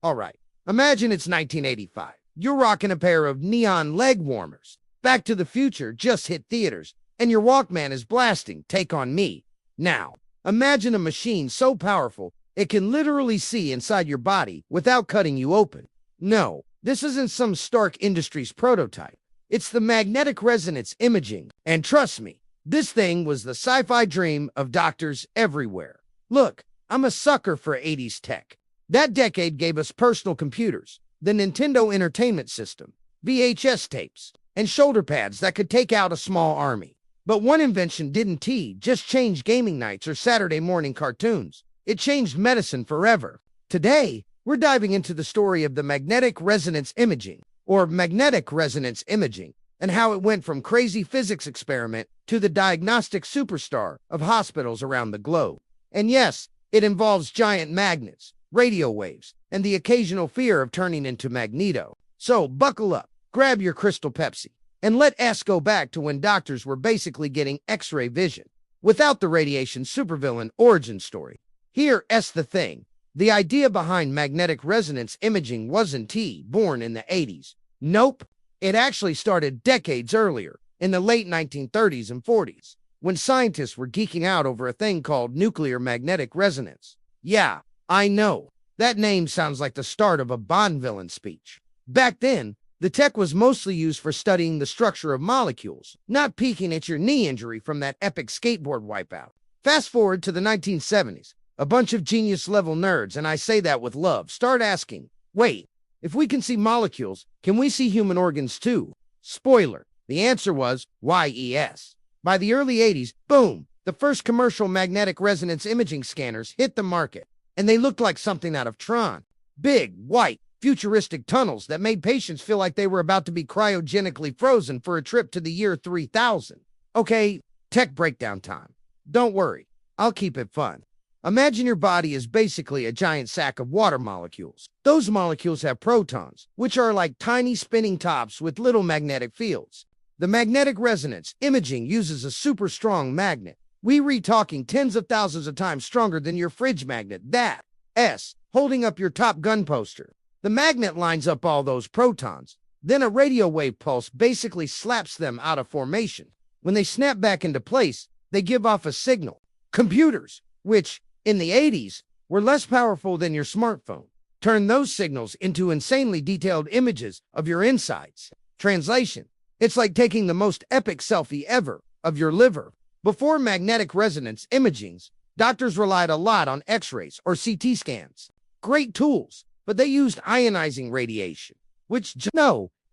Alright, imagine it's 1985. You're rocking a pair of neon leg warmers. Back to the Future just hit theaters, and your Walkman is blasting Take on Me. Now, imagine a machine so powerful it can literally see inside your body without cutting you open. No, this isn't some Stark Industries prototype. It's the magnetic resonance imaging, and trust me, this thing was the sci-fi dream of doctors everywhere. Look, I'm a sucker for 80s tech. That decade gave us personal computers, the Nintendo Entertainment System, VHS tapes, and shoulder pads that could take out a small army. But one invention didn't just change gaming nights or Saturday morning cartoons. It changed medicine forever. Today, we're diving into the story of the magnetic resonance imaging, or magnetic resonance imaging, and how it went from crazy physics experiment to the diagnostic superstar of hospitals around the globe. And yes, it involves giant magnets, radio waves, and the occasional fear of turning into Magneto. So buckle up, grab your crystal Pepsi, and let S go back to when doctors were basically getting X-ray vision, without the radiation supervillain origin story. Here S the thing. The idea behind magnetic resonance imaging wasn't born in the 80s. Nope, it actually started decades earlier, in the late 1930s and 40s, when scientists were geeking out over a thing called nuclear magnetic resonance. Yeah, I know, that name sounds like the start of a Bond villain speech. Back then, the tech was mostly used for studying the structure of molecules, not peeking at your knee injury from that epic skateboard wipeout. Fast forward to the 1970s, a bunch of genius-level nerds, and I say that with love, start asking, wait, if we can see molecules, can we see human organs too? Spoiler, the answer was yes. By the early 80s, boom, the first commercial magnetic resonance imaging scanners hit the market, and they looked like something out of Tron. Big, white, futuristic tunnels that made patients feel like they were about to be cryogenically frozen for a trip to the year 3000. Okay, tech breakdown time. Don't worry, I'll keep it fun. Imagine your body is basically a giant sack of water molecules. Those molecules have protons, which are like tiny spinning tops with little magnetic fields. The magnetic resonance imaging uses a super strong magnet. We're talking tens of thousands of times stronger than your fridge magnet, that S, holding up your Top Gun poster. The magnet lines up all those protons. Then a radio wave pulse basically slaps them out of formation. When they snap back into place, they give off a signal. Computers, which, in the 80s, were less powerful than your smartphone, turn those signals into insanely detailed images of your insides. Translation: it's like taking the most epic selfie ever of your liver. Before magnetic resonance imagings, doctors relied a lot on X-rays or CT scans. Great tools, but they used ionizing radiation, which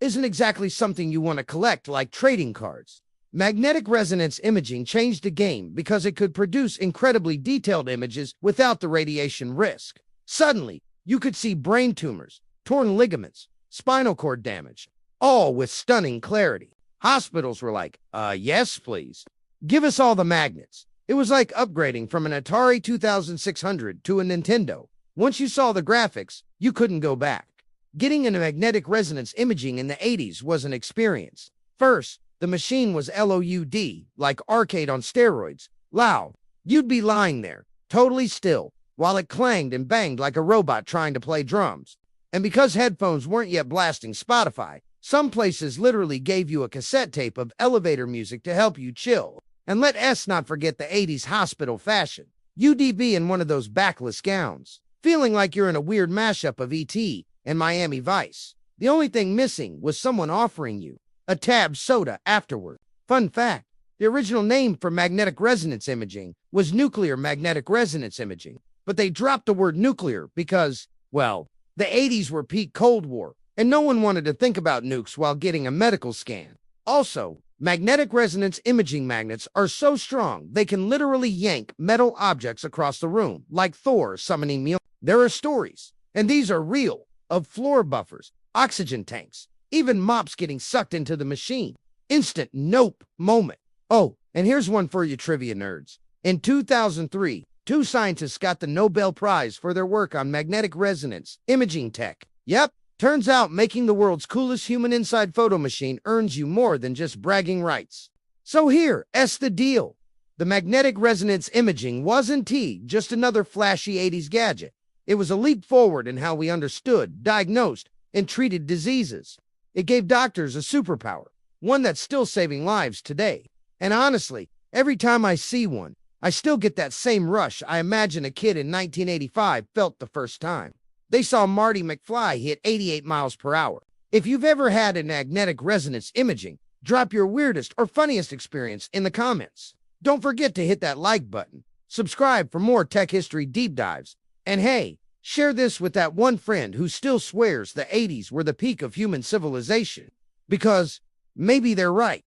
isn't exactly something you want to collect like trading cards. Magnetic resonance imaging changed the game because it could produce incredibly detailed images without the radiation risk. Suddenly, you could see brain tumors, torn ligaments, spinal cord damage, all with stunning clarity. Hospitals were like, yes, please. Give us all the magnets. It was like upgrading from an Atari 2600 to a Nintendo. Once you saw the graphics, you couldn't go back. Getting into magnetic resonance imaging in the 80s was an experience. First, the machine was LOUD, like arcade on steroids, loud. You'd be lying there, totally still, while it clanged and banged like a robot trying to play drums. And because headphones weren't yet blasting Spotify, some places literally gave you a cassette tape of elevator music to help you chill. And let us not forget the 80s hospital fashion. UDB in one of those backless gowns, feeling like you're in a weird mashup of E.T. and Miami Vice. The only thing missing was someone offering you a tab soda afterward. Fun fact, the original name for magnetic resonance imaging was nuclear magnetic resonance imaging, but they dropped the word nuclear because, well, the 80s were peak Cold War, and no one wanted to think about nukes while getting a medical scan. Also, magnetic resonance imaging magnets are so strong they can literally yank metal objects across the room, like Thor summoning Mjolnir. There are stories, and these are real, of floor buffers, oxygen tanks, even mops getting sucked into the machine. Instant nope moment. Oh, and here's one for you trivia nerds. In 2003, 2 scientists got the Nobel Prize for their work on magnetic resonance imaging tech. Yep, turns out making the world's coolest human inside photo machine earns you more than just bragging rights. So here's the deal. The magnetic resonance imaging wasn't just another flashy 80s gadget. It was a leap forward in how we understood, diagnosed, and treated diseases. It gave doctors a superpower, one that's still saving lives today. And honestly, every time I see one, I still get that same rush I imagine a kid in 1985 felt the first time they saw Marty McFly hit 88 miles per hour. If you've ever had a magnetic resonance imaging, drop your weirdest or funniest experience in the comments. Don't forget to hit that like button, subscribe for more tech history deep dives, and hey, share this with that one friend who still swears the 80s were the peak of human civilization. Because maybe they're right.